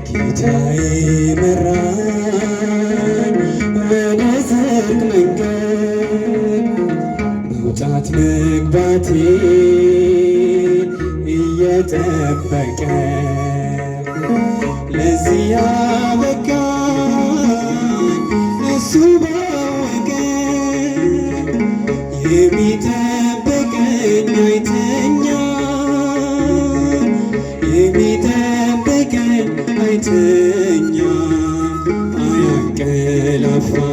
ጌታዬ መራኝ ወደ ጽድቅ መንገድ መውጣት መግባቴ እየጠበቀ ለዚህ ያበቃኝ እሱ ባወቀ የሚጠብቀኝ አይተኛም የሚጠብቀኝ አይተኛም አያንቀላፋም።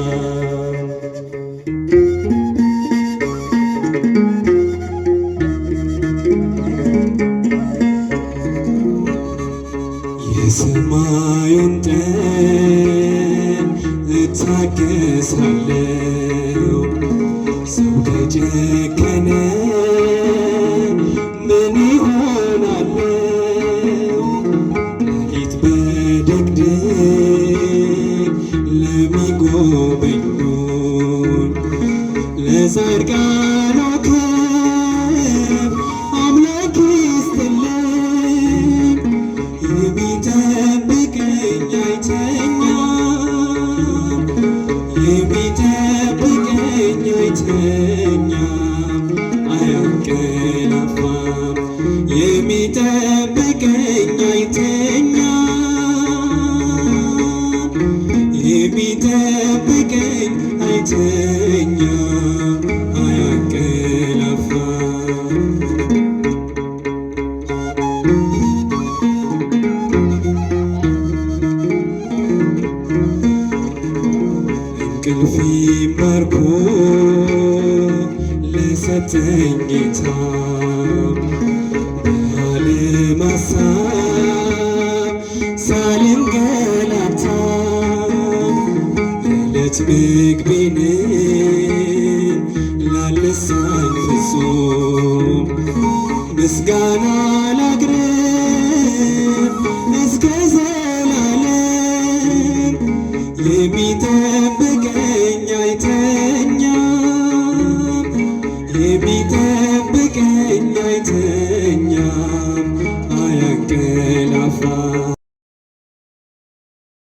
የሰማዩን ጠል እታገሳለሁ ሰው ከጨከነ ምን ይሆናለሁ? ሌሊት በድቅድቅ ለሚጎበኙኝ ለጻድቃን ክብር አምላክ ይስጥልኝ። የሚጠብቀኝ አይተኛም የሚጠብቀኝ አይተኛም አያንቀላፋም። የሚጠብቀኝ አይተኛም የሚጠብቀኝ አይተኛም አያንቀላፋም። እንቅልፌ ማርኮ ለሰጠኝ ጌታ በዓለም ሐሳብ ሳልንገላታ የዕለት ምግቤን ላልሳን ፍጹም ምስጋና ላቅርብ እስከ ዘላለም